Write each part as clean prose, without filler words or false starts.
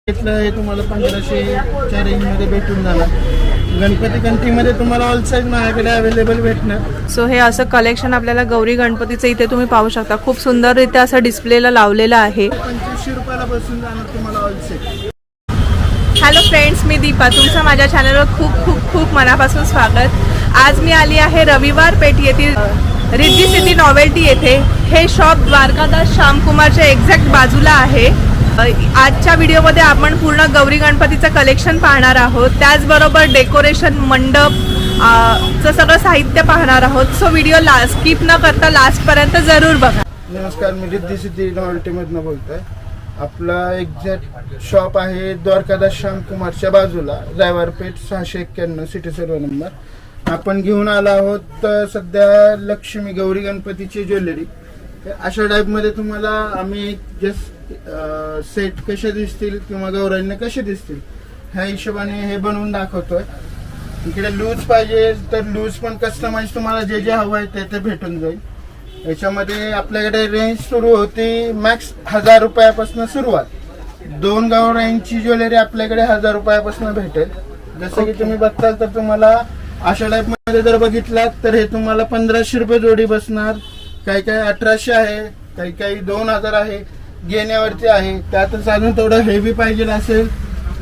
घेतलं हे तुम्हाला 1500च्या रेंजमध्ये भेटून जाणार. गणपती कंट्रीमध्ये तुम्हाला ऑल साईज माझ्याकडे अवेलेबल भेटणार. सो हे असं कलेक्शन आपल्याला गौरी गणपतीचं इथे तुम्ही पाहू शकता. खूप सुंदररित्या असं डिस्प्लेला लावलेलं आहे. 2500 रुपयाला बसून जाणार तुम्हाला ऑल सेट. हॅलो फ्रेंड्स, मी दीपा. तुमचं माझ्या चॅनलवर खूप खूप खूप मनापासून स्वागत. आज मी आली आहे रविवार पेठ येथील रिद्धी सिटी नॉवेल्टी येथे. हे शॉप द्वारकादास श्यामकुमारच्या एक्झॅक्ट बाजूला आहे. आजच्या व्हिडिओमध्ये आपण पूर्ण गौरी गणपतीचं कलेक्शन पाहणार आहोत. त्याचबरोबर डेकोरेशन मंडप चं सगळं साहित्य पाहणार आहोत. सो व्हिडिओ स्किप न करता लास्टपर्यंत जरूर बघा. नमस्कार, मी रिद्धी सिटी नॉवेल्टीमधनं बोलतोय. आपला एक्झॅक्ट शॉप आहे द्वारकादास श्यामकुमारच्या बाजूला, रविवार पेठ 691 सिटी सर्व नंबर. आपण घेऊन आलो आहोत सध्या लक्ष्मी गौरी गणपतीची ज्वेलरी. अशा टाईपमध्ये तुम्हाला आम्ही जस्ट सेट कसे दिसतील किंवा गौरांना कसे दिसतील ह्या हिशोबाने हे बनवून दाखवतोय. इकडे लूज पाहिजे तर लूज पण कस्टमाइज तुम्हाला जे जे हवं आहे ते भेटून जाईल. याच्यामध्ये आपल्याकडे रेंज सुरू होती मॅक्स 1000 रुपयापासून सुरुवात. 2 गौरांची ज्वेलरी आपल्याकडे 1000 रुपयापासून भेटेल. जसं की तुम्ही बघताल तर तुम्हाला अशा टाईप मध्ये जर बघितलात तर हे तुम्हाला 1500 रुपये जोडी बसणार. काही काही 1800 आहे, काही काही 2000 आहे, घेण्यावरती आहे. त्यातच अजून थोडं हेवी पाहिजे असेल,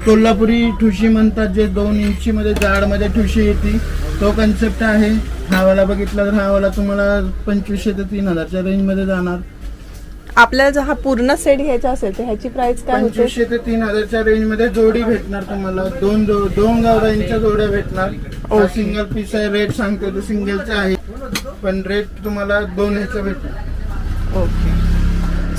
कोल्हापुरी ठुशी म्हणतात, जे 2 इंची मध्ये जाड मध्ये ठुशी येते, तो कन्सेप्ट आहे. हा वाला बघितला तर हा वाला तुम्हाला 2500 ते 3000च्या रेंज मध्ये जाणार. आपल्याला जर हा पूर्ण सेट घ्यायचा असेल तर ह्याची प्राइस काय होते? 2500 ते 3000च्या रेंज मध्ये जोडी भेटणार तुम्हाला. दोन गौरांच्या जोड्या भेटणार. सिंगल पीस आहे, रेट सांगतो तो सिंगलचा आहे, पण रेट तुम्हाला 2 ह्याचा भेटणार. ओके.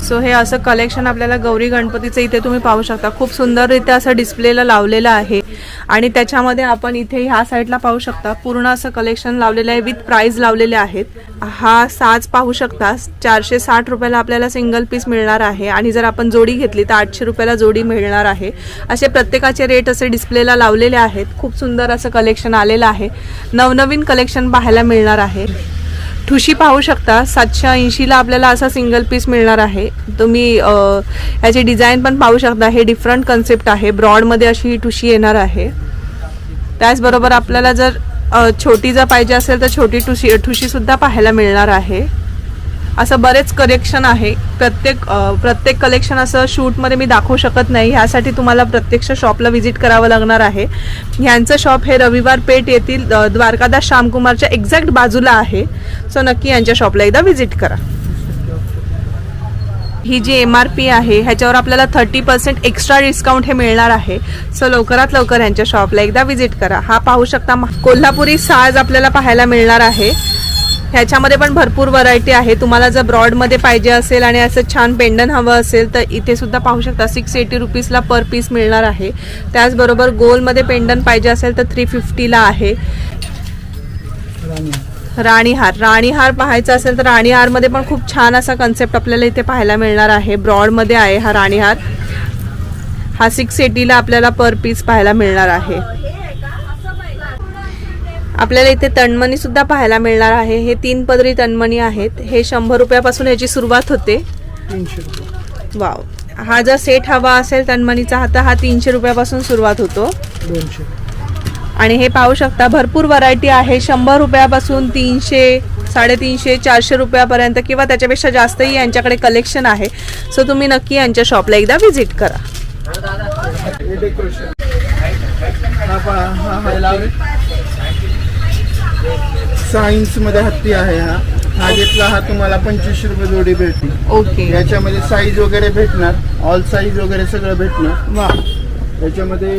सो हे असं कलेक्शन आपल्याला गौरी गणपतीचं इथे तुम्ही पाहू शकता. खूप सुंदररित्या असं डिस्प्लेला लावलेलं आहे. आणि त्याच्यामध्ये आपण इथे ह्या साईडला पाहू शकता पूर्ण असं कलेक्शन लावलेलं आहे, विथ प्राइस लावलेले आहेत. हा साज पाहू शकता 460 रुपयाला आपल्याला सिंगल पीस मिळणार आहे. आणि जर आपण जोडी घेतली तर 800 रुपयाला जोडी मिळणार आहे. असे प्रत्येकाचे रेट असे डिस्प्लेला लावलेले आहेत. खूप सुंदर असं कलेक्शन आलेलं आहे. नवनवीन कलेक्शन पाहायला मिळणार आहे. ठुशी पाहू शकता 780ला आपल्याला असा सिंगल पीस मिळणार आहे. तुम्ही याची डिझाईन पण पाहू शकता. हे डिफरंट कन्सेप्ट आहे. ब्रॉडमध्ये अशी ही ठुशी येणार आहे. त्याचबरोबर आपल्याला जर छोटी जर पाहिजे असेल तर छोटी ठुशी सुद्धा पाहायला मिळणार आहे. असं बरेच कलेक्शन आहे. प्रत्येक कलेक्शन असं शूटमध्ये मी दाखवू शकत नाही. ह्यासाठी तुम्हाला प्रत्यक्ष शॉपला व्हिजिट करावं लागणार आहे. ह्यांचं शॉप हे रविवार पेठ येथील द्वारकादास श्यामकुमारच्या एक्झॅक्ट बाजूला आहे. सो नक्की यांच्या शॉपला एकदा व्हिजिट करा. ही जी MRP आहे ह्याच्यावर आपल्याला 30% एक्स्ट्रा डिस्काउंट हे मिळणार आहे. सो लवकरात लवकर यांच्या शॉपला एकदा व्हिजिट करा. हा पाहू शकता कोल्हापुरी साज आपल्याला पाहायला मिळणार आहे. ह्याच्यामध्ये पण भरपूर व्हरायटी आहे. तुम्हाला जर ब्रॉडमध्ये पाहिजे असेल आणि असं छान पेंडन हवं असेल तर इथे सुद्धा पाहू शकता 680 रुपीजला पर पीस मिळणार आहे. त्याचबरोबर गोलमध्ये पेंडन पाहिजे असेल तर 350ला आहे. राणीहार पाहायचा असेल तर राणीहारमध्ये पण खूप छान असा कन्सेप्ट आपल्याला इथे पाहायला मिळणार आहे. ब्रॉडमध्ये आहे हा राणीहार. हा 680ला आपल्याला पर पीस पाहायला मिळणार आहे. आपल्याला इथे तणमणी सुद्धा पाहायला मिळणार आहे. हे 3 पदरी तणमणी आहेत. हे 100 रुपयापासून याची सुरुवात होते. 300 रुपये. वाव. हा जर सेट हवा असेल तणमणीचा तर हा 300 रुपयापासून सुरुवात होतो. 200. आणि हे पाहू शकता भरपूर व्हरायटी आहे. 100 रुपयापासून 300, 350, 400 रुपयापर्यंत किंवा त्याच्यापेक्षा जास्तही यांच्याकडे कलेक्शन आहे. सो तुम्ही नक्की यांच्या शॉपला एकदा व्हिजिट करा. सायन्स मध्ये हत्ती आहे. हा घेतला हा तुम्हाला 2500 रुपये जोडी भेटतील. ओके. याच्यामध्ये साईज वगैरे भेटणार, ऑल साईज वगैरे सगळं भेटणार. वा. याच्यामध्ये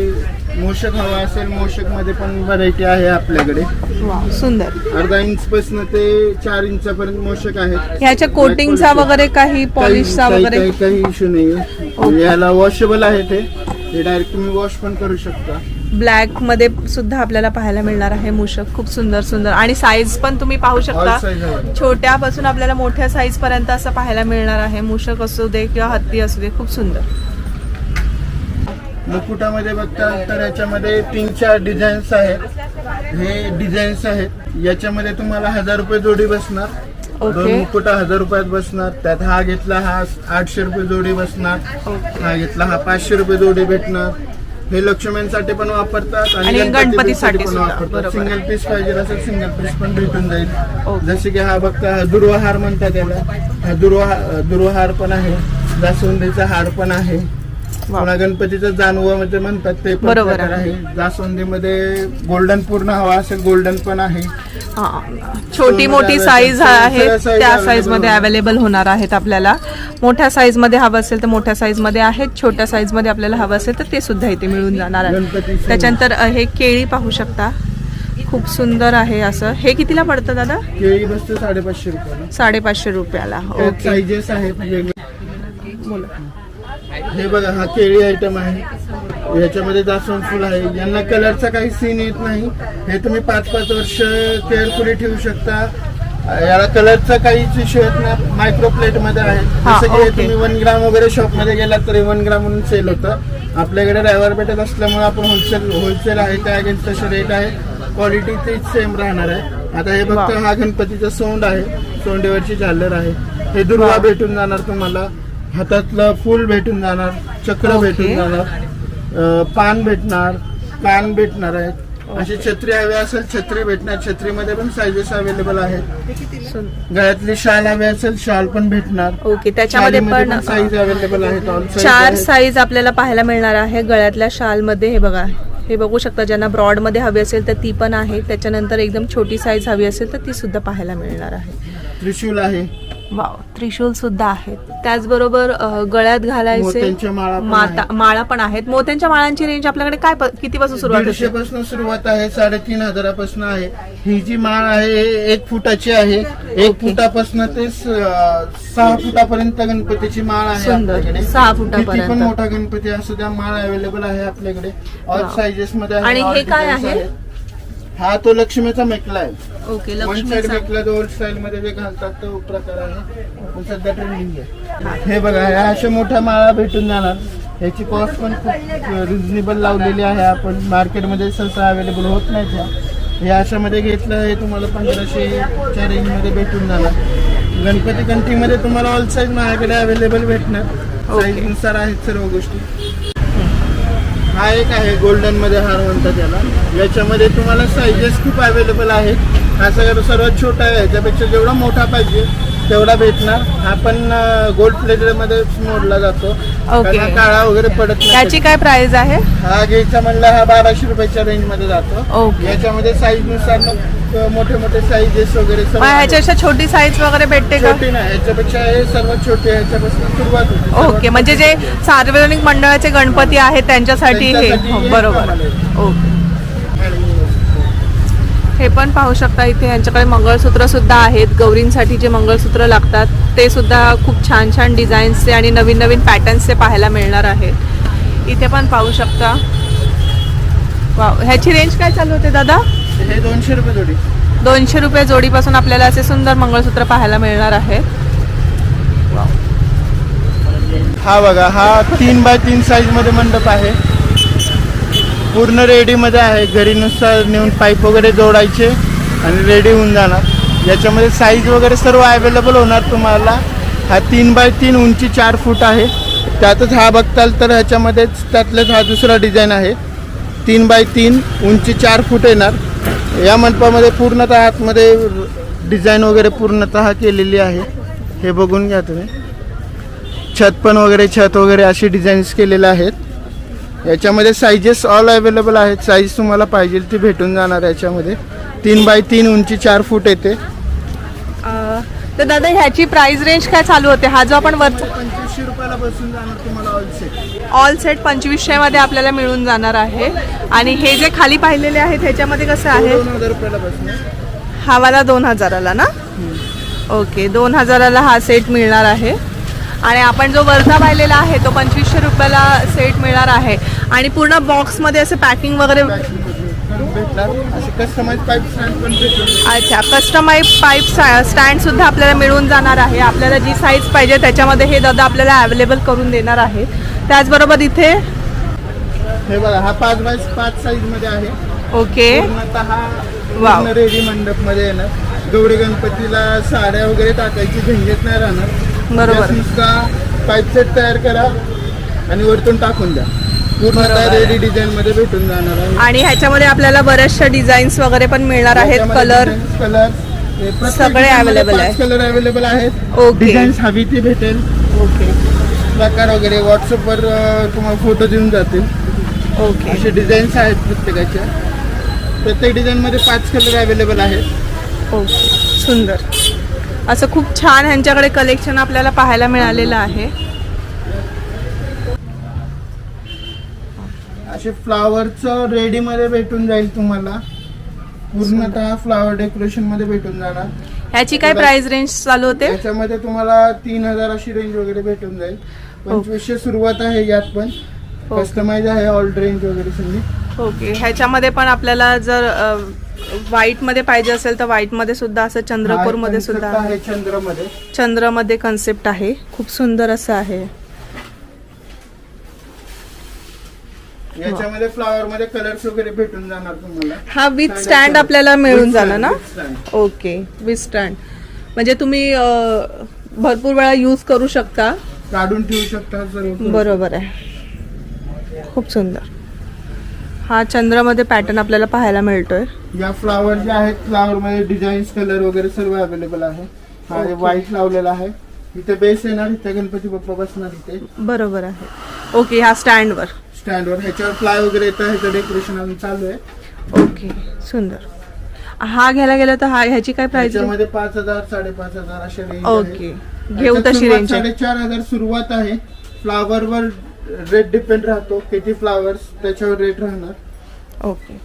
मोषक हवा असेल, मोषक मध्ये पण व्हरायटी आहे आपल्याकडे. वा, सुंदर. 1/2 इंच पासून ते 4 इंचापर्यंत मोषक आहेत. ह्याच्या कोटिंगचा वगैरे काही पॉलिशचा वगैरे काही इश्यू नाही. याला वॉशेबल आहे. ते डायरेक्ट तुम्ही वॉश पण करू शकता. ब्लॅक मध्ये सुद्धा आपल्याला पाहायला मिळणार आहे मूषक. खूप सुंदर आणि साईज पण तुम्ही पाहू शकता. छोट्यापासून आपल्याला मोठ्या साईज पर्यंत असं पाहायला मिळणार आहे. मूषक असू दे किंवा हत्ती असू दे, खूप सुंदर. मुकुटामध्ये बघता तर याच्यामध्ये 3-4 डिझाईन्स आहेत. हे डिझाईन्स आहेत. याच्यामध्ये तुम्हाला 1000 रुपये जोडी बसणार. ओके. 2 मुकुटा 1000 रुपयात बसणार. त्यात हा घेतला हा 800 रुपये जोडी बसणार. हा घेतला हा 500 रुपये जोडी भेटणार. हे लक्ष्मीसाठी पण वापरतात आणि गणपतीसाठी पण सुद्धा. वापरतात. बरोबर. सिंगल पीस पाहिजे असेल सिंगल पीस पण भेटून जाईल. ओके. जसे की हा बघता हा दुर्वाहार म्हणतात त्याला. हा दुर्वाहार पण आहे. जास्वंदीचा हार पण आहे. पुन्हा गणपतीचं जानवं म्हणजे म्हणतात ते पण बरोबर प्रकार आहे. आहे. जास्वंदीमध्ये गोल्डन पूर्ण हवा असेल गोल्डन पण आहे. हा. छोटी मोठी साईज आहे त्या साईज मध्ये अवेलेबल होणार आहेत आपल्याला. मोठ्या साईज मध्ये हवं असेल तर मोठ्या साईज मध्ये आहेत. छोट्या साईज मध्ये आपल्याला हवं असेल तर ते सुद्धा इथे मिळून जाणार आहे. गणपती त्याच्यानंतर हे केळी पाहू शकता, खूप सुंदर आहे असं. हे कितीला पडतं दादा? केळी बसते 550 रुपयाला. 550 रुपयाला. ओके. साईजेस आहेत वेगवेगळे. बोला. हे बघा हा केळी आयटम आहे. याच्यामध्ये जास्वंद फुल आहे. यांना कलरचा काही सीन येत नाही. हे तुम्ही 5-5 वर्ष केअरफुली ठेवू शकता. याला कलरचा काहीच इश्यू येत नाही. मायक्रो प्लेट मध्ये आहे. हा, जसं की हे ओके. तुम्ही 1 ग्राम वगैरे शॉप मध्ये गेलात तर 1 ग्राम म्हणून सेल होतं. आपल्याकडे ड्रायव्हर भेटत असल्यामुळे आपण होलसेल आहे त्या अगेन्स्ट तसे रेट आहे. क्वालिटी तीच सेम राहणार आहे. आता हे फक्त हा गणपतीचा सोंड आहे. सोंडेवरची झालर आहे. हे दुर्वा भेटून जाणार तुम्हाला. हातातलं फूल भेटून जाणार. चक्र ओके. भेटून जाणार. पान भेटणार. कान भेटणार आहेत. अशी छत्री हवी असेल छत्री भेटणार. छत्रीमध्ये पण साईजेस अवेलेबल आहेत. गळ्यातली शाल हवी असेल शाल पण भेटणार. ओके. त्याच्यामध्ये पण साईज अवेलेबल आहेत. ऑल 4 साईज आपल्याला पाहायला मिळणार आहे गळ्यातल्या शाल मध्ये. हे बघा, हे बघू शकता. ज्यांना ब्रॉड मध्ये हवी असेल तर ती पण आहे. त्याच्यानंतर एकदम छोटी साईज हवी असेल तर ती सुद्धा पाहायला मिळणार आहे. त्रिशूल आहे. वाव, त्रिशूल सुद्धा आहेत. त्याचबरोबर गळ्यात घालायचे मोत्यांच्या माळा पण आहेत. मोत्यांच्या माळांची रेंज आपल्याकडे काय किती पासून सुरुवात 150 होते? पासून सुरुवात आहे. 3500 पासून आहे. ही जी माळ आहे 1 फुटाची आहे. 1 फुटापासून ते 6 फुटापर्यंत गणपतीची माळ आहे सुंदर. आपल्याकडे. 6 किती पण फुटापर्यंत. मोठा गणपती असू द्या माळ अवेलेबल आहे आपल्याकडे. All wow. साईजेस मध्ये आहे. आणि all हे काय designs आहे? आहेत. हा तो लक्ष्मीचा मेकला आहे. ओके. 1 साइड लक्ष्मीचा. मेकला ओल्ड स्टाईल मध्ये जे घालतात तो प्रकार आहे. पण सध्या ट्रेंडिंग आहे. हे बघा ह्या अशा मोठ्या माळा भेटून जाणार. याची कॉस्ट पण खूप रिझनेबल लावलेली आहे. आपण मार्केटमध्ये सहसा अवेलेबल होत नाही त्या. हे अशामध्ये घेतलं हे तुम्हाला 1500च्या रेंजमध्ये भेटून जाणार. गणपती कंठीमध्ये तुम्हाला ऑल साईज माझ्याकडे अवेलेबल भेटणार. साईज नुसार आहेत सर्व गोष्टी. हा एक आहे गोल्डन मध्ये हार म्हणतात त्याला. याच्यामध्ये तुम्हाला साईजेस खूप अवेलेबल आहेत. हा सर्वात छोटा आहे. याच्यापेक्षा जेवढा मोठा पाहिजे तेवढा भेटणार. हा पण गोल्ड प्लेटेड मध्ये मोडला जातो. ओके. कारण काळा वगैरे पडत नाही. याची काय प्राइस आहे? हा घ्यायचा म्हणला हा 1200 रुपयाच्या रेंज मध्ये जातो. ओके. याच्यामध्ये साईज नुसार मोठे मोठे साईजेस वगैरे सर्व आहेत. ह्याच्यापेक्षा छोटी साईज वगैरे भेटते का? छोटी नाही. याच्यापेक्षा हे सर्वात छोटे. ह्याच्यापासून सुरुवात होते. ओके. म्हणजे जे सार्वजनिक मंडळाचे गणपती आहेत त्यांच्यासाठी हे. त्यांच्यासाठी हो, हे बरोबर. कमाल आहे. ओके. हे पण पाहू शकता इथे यांच्याकडे मंगळसूत्र सुद्धा आहेत. गौरींसाठी जे मंगळसूत्र लागतात ते सुद्धा खूप छान छान डिझाईन्सचे आणि नवीन नवीन पॅटर्न्सचे पाहायला मिळणार आहेत. इथे पण पाहू शकता. वाव, ह्याची रेंज काय चालू होते दादा? हे 200 रुपये जोडी. 200 रुपये जोडीपासून आपल्याला असे सुंदर मंगळसूत्र पाहायला मिळणार आहे. हा बघा हा 3x3 साईज मध्ये मंडप आहे. पूर्ण रेडी मध्ये आहे. घरी नुसार नेऊन पाईप वगैरे जोडायचे आणि रेडी होऊन जाणार. याच्यामध्ये साईज वगैरे सर्व अवेलेबल होणार तुम्हाला. हा 3x3 उंची 4 फूट आहे. त्यातच हा बघताल तर ह्याच्यामध्येच त्यातलेच हा दुसरा डिझाईन आहे. 3x3 उंची 4 फूट येणार. या मंडपामध्ये पूर्णतः आतमध्ये डिझाईन वगैरे पूर्णतः केलेली आहे. हे बघून घ्या तुम्ही. छत वगैरे अशी डिझाईन्स केलेले आहेत. याच्यामध्ये साईजेस ऑल अवेलेबल आहेत. साईज तुम्हाला पाहिजे ती भेटून जाणार. याच्यामध्ये 3x3 उंची 4 फूट येते. तर दादा ह्याची प्राइस रेंज काय चालू होते? हा जो आपण वरचा 2500 रुपयाला बसून जाणार तुम्हाला ऑल सेट. ऑल सेट 2500 मध्ये आपल्याला मिळून जाणार आहे. आणि हे जे खाली पाहिलेले आहेत ह्याच्यामध्ये कसं आहे? 2000 रुपयाला बसणार. हा वाला 2000ला ना? ओके. 2000ला हा सेट मिळणार आहे. आणि आपण जो वरचा पाहिलेला आहे तो 2500 रुपयाला सेट मिळणार आहे. आणि पूर्ण बॉक्समध्ये असं पॅकिंग वगैरे भेटणार. असे कस्टमाइज पाईप स्टँड पण भेटून. अच्छा. कस्टमाइज पाईप स्टँड सुद्धा आपल्याला मिळून जाणार आहे. आपल्याला जी साईज पाहिजे त्याच्यामध्ये हे दादा आपल्याला अवेलेबल करून देणार आहे. त्याचबरोबर इथे हे बघा हा 5x5 साईज मध्ये आहे. ओके. पूर्णतः वाव. रेडी मंडप मध्ये येणार. गौरी गणपतीला साड्या वगैरे टाकायची झंझट नाही राहणार. बरोबर. Just नुसता पाईप सेट तयार करा आणि वरतून टाकून द्या. पूर्ण रेडी डिझाईन मध्ये भेटून जाणार आहे. आणि ह्याच्यामध्ये आपल्याला बऱ्याचशा डिझाईन्स वगैरे पण मिळणार आहेत. कलर सगळे available आहे. कलर अवेलेबल आहेत. ओके. डिझाईन्स हवी ती भेटेल. ओके प्रकार वगैरे व्हॉट्सअपवर तुम्हाला फोटो देऊन जातील. ओके. असे डिझाईन्स आहेत प्रत्येकाच्या. प्रत्येक डिझाईन मध्ये 5 कलर अवेलेबल आहेत. ओके सुंदर असं खूप छान ह्यांच्याकडे कलेक्शन आपल्याला पाहायला मिळालेलं आहे. असे फ्लावरचं रेडी मध्ये भेटून जाईल तुम्हाला. पूर्णतः फ्लावर डेकोरेशन मध्ये भेटून जाणार. ह्याची काय प्राइस रेंज चालू होते? त्याच्यामध्ये तुम्हाला 3000 अशी रेंज वगैरे भेटून जाईल. 2500 सुरुवात आहे. यात पण कस्टमाइज आहे ऑल रेंज वगैरे सगळी. ओके. ह्याच्यामध्ये पण आपल्याला जर व्हाईट मध्ये पाहिजे असेल तर व्हाईट मध्ये सुद्धा असं चंद्रकोर मध्ये सुद्धा आहे. चंद्रमध्ये चंद्रमध्ये कन्सेप्ट आहे. खूप सुंदर असं आहे. याच्यामध्ये फ्लावर मध्ये कलर्स वगैरे भेटून जाणार तुम्हाला. हा विथ स्टँड आपल्याला मिळून जाणार ना? ओके विथ स्टँड म्हणजे तुम्ही भरपूर वेळा यूज करू शकता. काढून ठेवू शकता सर्व. बरोबर आहे. खूप सुंदर. हा चंद्रामध्ये पॅटर्न आपल्याला पाहायला मिळतोय. या फ्लावर जे आहेत फ्लावर मध्ये डिझाईन्स कलर वगैरे सर्व अवेलेबल आहे. हा व्हाईट लावलेला आहे. इथे बेस येणार. इथे गणपती बाप्पा बसणार इथे. बरोबर आहे. ओके. हा स्टँडवर ह्याच्यावर फ्लाय वगैरे येतं. ह्याचं डेकोरेशन अजून चालू आहे. ओके सुंदर. हा घ्यायला गेला तर ह्याची काय प्राइस? त्याच्यामध्ये 5000 5,500 अशा रेंज. ओके. घेऊ तशी रेंज 4,500 सुरुवात आहे. फ्लावर वर रेट डिपेंड राहतो. किती फ्लावर्स त्याच्यावर रेट राहणार. ओके.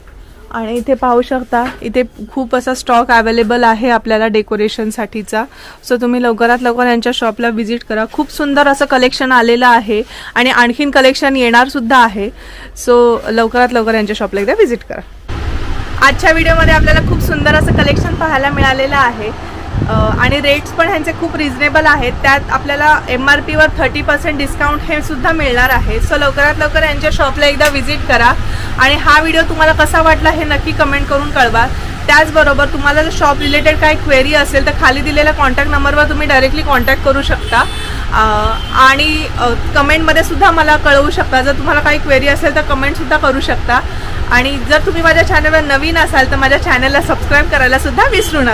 आणि इथे पाहू शकता इथे खूप असा स्टॉक अवेलेबल आहे आपल्याला डेकोरेशनसाठीचा. सो तुम्ही लवकरात लवकर यांच्या शॉपला व्हिजिट करा. खूप सुंदर असं कलेक्शन आलेलं आहे आणि आणखीन कलेक्शन येणार सुद्धा आहे. सो लवकरात लवकर यांच्या शॉपला एकदा व्हिजिट करा. आजच्या व्हिडिओमध्ये आपल्याला खूप सुंदर असं कलेक्शन पाहायला मिळालेलं आहे आणि रेट्स पण ह्यांचे खूप रिझनेबल आहेत. त्यात आपल्याला MRP वर 30% डिस्काउंट हे सुद्धा मिळणार आहे. सो लवकरात लवकर यांच्या शॉपला एकदा व्हिजिट करा. आणि हा व्हिडिओ तुम्हाला कसा वाटला हे नक्की कमेंट करून कळवा. त्याचबरोबर तुम्हाला जर शॉप रिलेटेड काही क्वेरी असेल तर खाली दिलेल्या कॉन्टॅक्ट नंबरवर तुम्ही डायरेक्टली कॉन्टॅक्ट करू शकता आणि कमेंटमध्ये सुद्धा मला कळवू शकता. जर तुम्हाला काही क्वेरी असेल तर कमेंटसुद्धा करू शकता. आणि जर तुम्ही माझ्या चॅनलवर नवीन असाल तर माझ्या चॅनलला सबस्क्राईब करायला सुद्धा विसरू नका.